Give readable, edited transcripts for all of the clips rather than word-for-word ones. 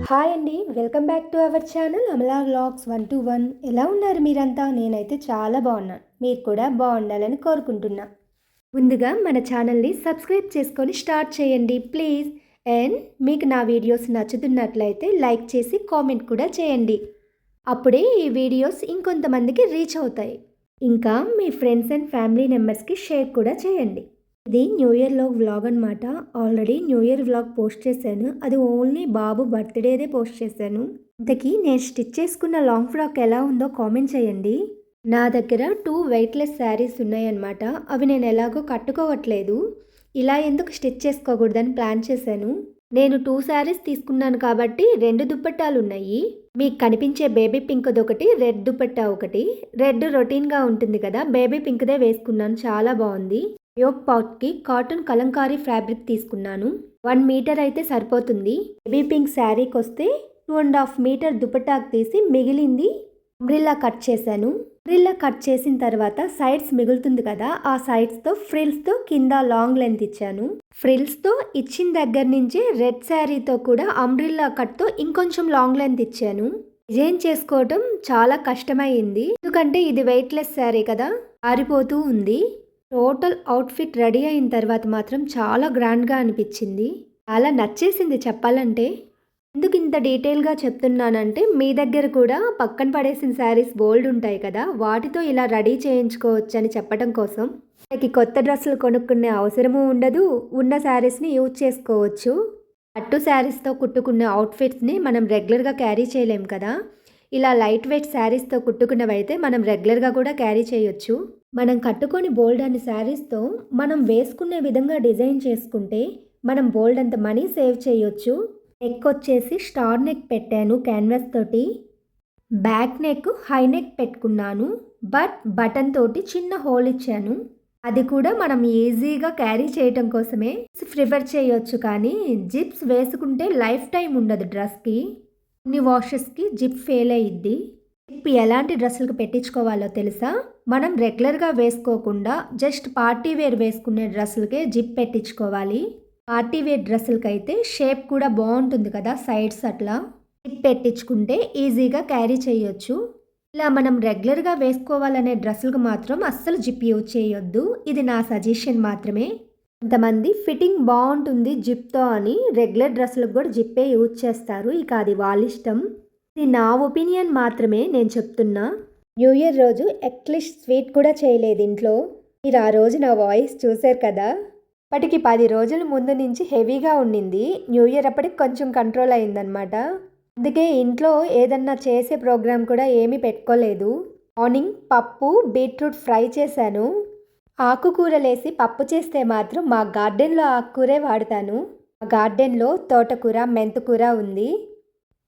Hi అండి. Welcome back to our channel Amala vlogs 121. ఎలా ఉన్నారు మీరంతా? నేనైతే చాలా బాగున్నాను. మీరు కూడా బాగుండాలని కోరుకుంటున్నా. ముందుగా మన ఛానల్ని సబ్స్క్రైబ్ చేసుకొని స్టార్ట్ చేయండి ప్లీజ్. అండ్ మీకు నా వీడియోస్ నచ్చుతున్నట్లయితే లైక్ చేసి కామెంట్ కూడా చేయండి. అప్పుడే ఈ వీడియోస్ ఇంకొంతమందికి రీచ్ అవుతాయి. ఇంకా మీ ఫ్రెండ్స్ అండ్ ఫ్యామిలీ మెంబర్స్కి షేర్ కూడా చేయండి. ఇది న్యూ ఇయర్లో వ్లాగ్ అనమాట. Already knew year vlog post చేశాను. అది ఓన్లీ బాబు బర్త్డేదే పోస్ట్ చేశాను. ఇంతకీ నేను స్టిచ్ చేసుకున్న లాంగ్ ఫ్రాక్ ఎలా ఉందో కామెంట్ చేయండి. నా దగ్గర 2 వెయిట్లెస్ శారీస్ ఉన్నాయన్నమాట. అవి నేను ఎలాగో కట్టుకోవట్లేదు. ఇలా ఎందుకు స్టిచ్ చేసుకోకూడదని ప్లాన్ చేశాను. నేను 2 శారీస్ తీసుకున్నాను కాబట్టి 2 దుప్పట్టాలు ఉన్నాయి. మీకు కనిపించే బేబీ పింక్ది ఒకటి, రెడ్ దుప్పట్టా ఒకటి. రెడ్ రొటీన్గా ఉంటుంది కదా, బేబీ పింక్దే వేసుకున్నాను, చాలా బాగుంది. యోక్ పాట్కి కాటన్ కలంకారీ ఫ్యాబ్రిక్ తీసుకున్నాను. 1 మీటర్ అయితే సరిపోతుంది. బేబీ పింక్ శారీకి వస్తే 2.5 మీటర్ దుపట్టాకు తీసి మిగిలింది అంబ్రిల్లా కట్ చేశాను. అంబ్రిల్లా కట్ చేసిన తర్వాత సైడ్స్ మిగులుతుంది కదా, ఆ సైడ్స్తో ఫ్రిల్స్తో కింద లాంగ్ లెంత్ ఇచ్చాను. ఫ్రిల్స్తో ఇచ్చిన దగ్గర నుంచే రెడ్ శారీతో కూడా అంబ్రిల్లా కట్తో ఇంకొంచెం లాంగ్ లెంత్ ఇచ్చాను. డిజైన్ చేసుకోవటం చాలా కష్టమైంది, ఎందుకంటే ఇది వెయిట్లెస్ శారీ కదా, ఆరిపోతూ ఉంది. టోటల్ అవుట్ఫిట్ రెడీ అయిన తర్వాత మాత్రం చాలా గ్రాండ్గా అనిపించింది. చాలా నచ్చేసింది చెప్పాలంటే. ఎందుకు ఇంత డీటెయిల్గా చెప్తున్నానంటే మీ దగ్గర కూడా పక్కన పడేసిన శారీస్ బోల్డ్ ఉంటాయి కదా, వాటితో ఇలా రెడీ చేయించుకోవచ్చు అని చెప్పడం కోసం. మనకి కొత్త డ్రెస్సులు కొనుక్కునే అవసరము ఉండదు, ఉన్న శారీస్ని యూజ్ చేసుకోవచ్చు. పట్టు శారీస్తో కుట్టుకున్న అవుట్ఫిట్స్ని మనం రెగ్యులర్గా క్యారీ చేయలేం కదా, ఇలా లైట్ వెయిట్ శారీస్తో కుట్టుకున్నవైతే మనం రెగ్యులర్గా కూడా క్యారీ చేయొచ్చు. మనం కట్టుకొని బోల్డ్ అనే శారీస్తో మనం వేసుకునే విధంగా డిజైన్ చేసుకుంటే మనం బోల్డ్ అంత మనీ సేవ్ చేయొచ్చు. నెక్ వచ్చేసి స్టార్ నెక్ పెట్టాను క్యాన్వాస్ తోటి. బ్యాక్ నెక్ హై నెక్ పెట్టుకున్నాను, బట్ బటన్ తోటి చిన్న హోల్ ఇచ్చాను. అది కూడా మనం ఈజీగా క్యారీ చేయటం కోసమే ప్రిఫర్ చేయొచ్చు, కానీ జిప్స్ వేసుకుంటే లైఫ్ టైం ఉండదు డ్రెస్కి. కొన్ని వాషెస్కి జిప్ ఫెయిల్ అయ్యిద్ది. జిప్ ఎలాంటి డ్రెస్సులకు పెట్టించుకోవాలో తెలుసా? మనం రెగ్యులర్గా వేసుకోకుండా జస్ట్ పార్టీ వేర్ వేసుకునే డ్రెస్సులకే జిప్ పెట్టించుకోవాలి. పార్టీ వేర్ డ్రెస్సులకి అయితే షేప్ కూడా బాగుంటుంది కదా, సైడ్స్ అట్లా జిప్ పెట్టించుకుంటే ఈజీగా క్యారీ చేయొచ్చు. ఇలా మనం రెగ్యులర్గా వేసుకోవాలనే డ్రెస్సులకు మాత్రం అస్సలు జిప్ యూజ్ చేయొద్దు. ఇది నా సజెషన్ మాత్రమే. కొంతమంది ఫిట్టింగ్ బాగుంటుంది జిప్తో అని రెగ్యులర్ డ్రెస్సులకు కూడా జిప్పే యూజ్ చేస్తారు. ఇక అది వాళ్ళ ఇష్టం. ఇది నా ఒపీనియన్ మాత్రమే నేను చెప్తున్నా. న్యూ ఇయర్ రోజు అట్లీస్ట్ స్వీట్ కూడా చేయలేదు ఇంట్లో. మీరు ఆ రోజు నా వాయిస్ చూశారు కదా. అప్పటికి 10 రోజుల ముందు నుంచి హెవీగా ఉండింది. న్యూ ఇయర్ అప్పటికి కొంచెం కంట్రోల్ అయిందనమాట. అందుకే ఇంట్లో ఏదన్నా చేసే ప్రోగ్రామ్ కూడా ఏమీ పెట్టుకోలేదు. మార్నింగ్ పప్పు బీట్రూట్ ఫ్రై చేశాను. ఆకుకూరలేసి పప్పు చేస్తే మాత్రం మా గార్డెన్లో ఆకుకూరే వాడతాను. మా గార్డెన్లో తోటకూర, మెంతుకూర ఉంది.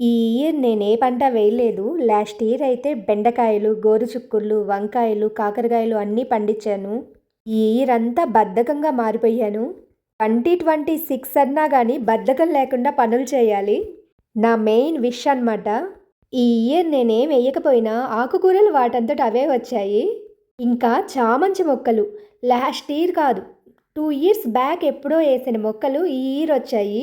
ఈ ఇయర్ నేను ఏ పంట వేయలేదు. లాస్ట్ ఇయర్ అయితే బెండకాయలు, గోరుచుక్కుళ్ళు, వంకాయలు, కాకరకాయలు అన్నీ పండించాను. ఈ ఇయర్ అంతా బద్ధకంగా మారిపోయాను. 2026 అన్నా కానీ బద్ధకం లేకుండా పనులు చేయాలి, నా మెయిన్ విష్ అన్నమాట. ఈ ఇయర్ నేనేం వేయకపోయినా ఆకుకూరలు వాటంతట అవే వచ్చాయి. ఇంకా చామంతి మొక్కలు లాస్ట్ ఇయర్ కాదు 2 ఇయర్స్ బ్యాక్ ఎప్పుడో వేసిన మొక్కలు ఈ ఇయర్ వచ్చాయి.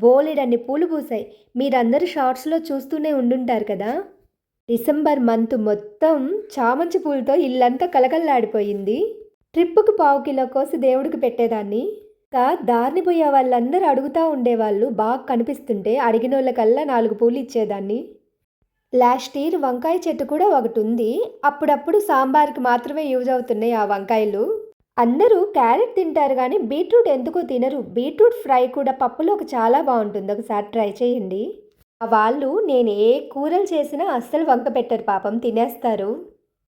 బోలెడన్ని పూలు పూసాయి. మీరందరూ షార్ట్స్లో చూస్తూనే ఉండుంటారు కదా. డిసెంబర్ మంత్ మొత్తం చామంతి పూలతో ఇల్లంతా కలకల్లాడిపోయింది. ట్రిప్పుకు 1/2 కిలో కోసి దేవుడికి పెట్టేదాన్ని. ఇంకా దారిని పోయే వాళ్ళందరూ అడుగుతూ ఉండేవాళ్ళు, బాగా కనిపిస్తుంటే అడిగిన వాళ్ళకల్లా 4 పూలు ఇచ్చేదాన్ని. లాస్ట్ ఇయర్ వంకాయ చెట్టు కూడా ఒకటి ఉంది. అప్పుడప్పుడు సాంబార్కి మాత్రమే యూజ్ అవుతున్నాయి ఆ వంకాయలు. అందరూ క్యారెట్ తింటారు కానీ బీట్రూట్ ఎందుకో తినరు. బీట్రూట్ ఫ్రై కూడా పప్పులోకి చాలా బాగుంటుంది, ఒకసారి ట్రై చేయండి. వాళ్ళు నేను ఏ కూరలు చేసినా అస్సలు వంక పెట్టరు, పాపం తినేస్తారు.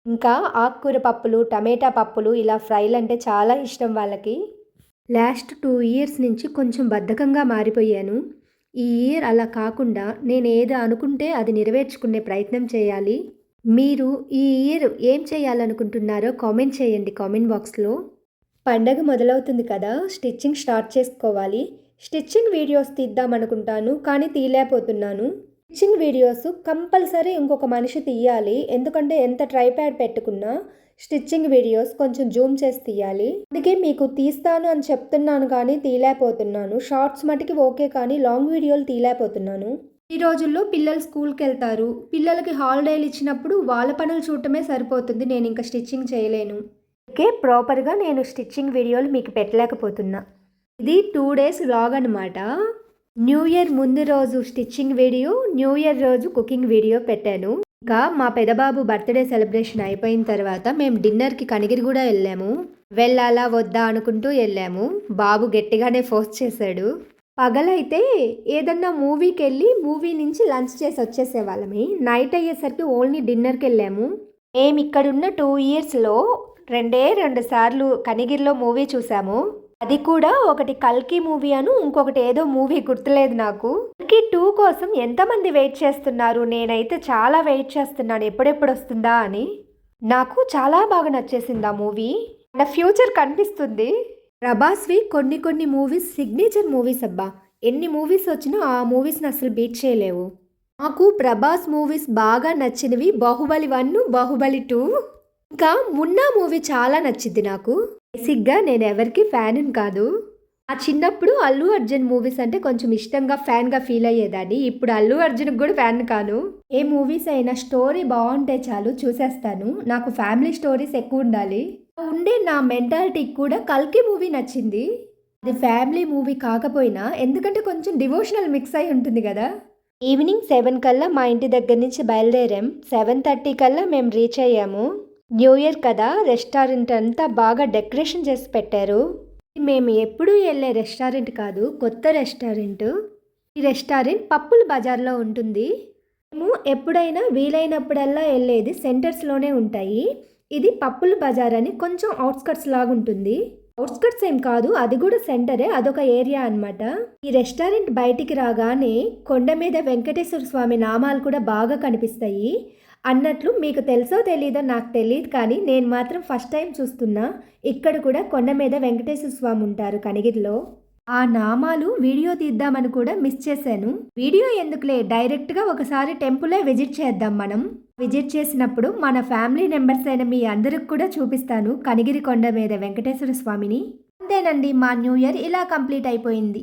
ఇంకా ఆకుకూర పప్పులు, టమాటా పప్పులు ఇలా ఫ్రైలు అంటే చాలా ఇష్టం వాళ్ళకి. లాస్ట్ 2 ఇయర్స్ నుంచి కొంచెం బద్ధకంగా మారిపోయాను. ఈ ఇయర్ అలా కాకుండా నేను ఏదో అనుకుంటే అది నెరవేర్చుకునే ప్రయత్నం చేయాలి. మీరు ఈ ఇయర్ ఏం చేయాలనుకుంటున్నారో కామెంట్ చేయండి కామెంట్ బాక్స్లో. పండగ మొదలవుతుంది కదా, స్టిచ్చింగ్ స్టార్ట్ చేసుకోవాలి. స్టిచ్చింగ్ వీడియోస్ తీద్దామనుకుంటాను కానీ తీయలేకపోతున్నాను. స్టిచ్చింగ్ వీడియోస్ కంపల్సరీ ఇంకొక మనిషి తీయాలి, ఎందుకంటే ఎంత ట్రైప్యాడ్ పెట్టుకున్నా స్టిచ్చింగ్ వీడియోస్ కొంచెం జూమ్ చేసి తీయాలి. అందుకే మీకు తీస్తాను అని చెప్తున్నాను కానీ తీయలేకపోతున్నాను. షార్ట్స్ మటుకి ఓకే కానీ లాంగ్ వీడియోలు తీయలేకపోతున్నాను. ఈ రోజుల్లో పిల్లలు స్కూల్‌కెళ్తారు. పిల్లలకి హాలిడేలు ఇచ్చినప్పుడు వాళ్ళ పనులు చూడటమే సరిపోతుంది. నేనింక స్టిచ్చింగ్ చేయలేను. అందుకే ప్రాపర్‌గా నేను స్టిచ్చింగ్ వీడియోలు మీకు పెట్టలేకపోతున్నా. ఇది 2 డేస్ వ్లాగ్ అనమాట. న్యూ ఇయర్ ముందు రోజు స్టిచ్చింగ్ వీడియో, న్యూ ఇయర్ రోజు కుకింగ్ వీడియో పెట్టాను. ఇంకా మా పెదబాబు బర్త్‌డే సెలబ్రేషన్ అయిపోయిన తర్వాత మేము డిన్నర్‌కి కనిగిరిగూడ ఎళ్ళాము. వెళ్ళాలా వద్దా అనుకుంటూ ఎళ్ళాము. బాబు గట్టిగానే ఫోర్స్ చేశాడు. పగలైతే ఏదన్నా మూవీకెళ్ళి మూవీ నుంచి లంచ్ చేసి వచ్చేసేవాళ్ళమి. నైట్ అయ్యేసరికి ఓన్లీ డిన్నర్‌కెళ్ళాము. మేమిక్కడున్న 2 ఇయర్స్‌లో 2 సార్లు కనిగిరిలో మూవీ చూసాము. అది కూడా ఒకటి 'కల్కి' మూవీ ఇంకొకటి ఏదో మూవీ గుర్తులేదు నాకు. 'కల్కి 2' కోసం ఎంతమంది వెయిట్ చేస్తున్నారు. నేనైతే చాలా వెయిట్ చేస్తున్నాను ఎప్పుడెప్పుడొస్తుందా అని. నాకు చాలా బాగా నచ్చేసింది ఆ మూవీ. నా ఫ్యూచర్ కనిపిస్తుంది. ప్రభాస్‌వి కొన్ని మూవీస్ సిగ్నేచర్ మూవీస్ అబ్బా! ఎన్ని మూవీస్ వచ్చినా ఆ మూవీస్‌ని అసలు బీట్ చేయలేవు. నాకు ప్రభాస్ మూవీస్ బాగా నచ్చినవి 'బాహుబలి 1', 'బాహుబలి 2'. ఇంకా 'మున్నా' మూవీ చాలా నచ్చిద్ది నాకు. బేసిక్‌గా నేను ఎవరికీ ఫ్యానుని కాదు. ఆ చిన్నప్పుడు అల్లు అర్జున్ మూవీస్ అంటే కొంచెం ఇష్టంగా ఫ్యాన్‌గా ఫీల్ అయ్యేదాన్ని. ఇప్పుడు అల్లు అర్జున్‌కి కూడా ఫ్యాన్ కాను. ఏ మూవీస్ అయినా స్టోరీ బావుంటే చాలు చూసేస్తాను. నాకు ఫ్యామిలీ స్టోరీస్ ఎక్కువుండాలి. ఉండే నా మెంటాలిటీకి కూడా 'కల్కి' మూవీ నచ్చింది. అది ఫ్యామిలీ మూవీ కాకపోయినా ఎందుకంటే కొంచెం డివోషనల్ మిక్స్ అయి ఉంటుంది కదా! ఈవినింగ్ 7 కల్లా మా ఇంటి దగ్గర నుంచి బయలుదేరాం. 7:30 కల్లా మేము రీచ్ అయ్యాము. న్యూ ఇయర్ కదా, రెస్టారెంట్ అంతా బాగా డెకరేషన్ చేసి పెట్టారు. మేము ఎప్పుడూ వెళ్ళే రెస్టారెంట్ కాదు, కొత్త రెస్టారెంట్. ఈ రెస్టారెంట్ పప్పుల బజార్లో ఉంటుంది. మేము ఎప్పుడైనా వీలైనప్పుడల్లా వెళ్ళేది సెంటర్స్లోనే ఉంటాయి. ఇది పప్పుల బజార్ అని కొంచెం అవుట్స్కట్స్ లాగా ఉంటుంది. అవుట్స్కట్స్ ఏం కాదు, అది కూడా సెంటరే, అదొక ఏరియా అనమాట. ఈ రెస్టారెంట్ బయటికి రాగానే కొండ మీద వెంకటేశ్వర స్వామి నామాలు కూడా బాగా కనిపిస్తాయి. అన్నట్లు మీకు తెలుసో తెలీదో నాకు తెలియదు, కానీ నేను మాత్రం ఫస్ట్ టైం చూస్తున్నా. ఇక్కడ కూడా కొండ మీద వెంకటేశ్వర స్వామి ఉంటారు కనిగిరిలో. ఆ నామాలు వీడియో తీద్దామని కూడా మిస్ చేశాను. వీడియో ఎందుకులే, డైరెక్ట్గా ఒకసారి టెంపులే విజిట్ చేద్దాం మనం. విజిట్ చేసినప్పుడు మన ఫ్యామిలీ మెంబర్స్ అయిన మీ అందరికి కూడా చూపిస్తాను కనిగిరి కొండ మీద వెంకటేశ్వర స్వామిని. అంతేనండి, మా న్యూ ఇయర్ ఇలా కంప్లీట్ అయిపోయింది.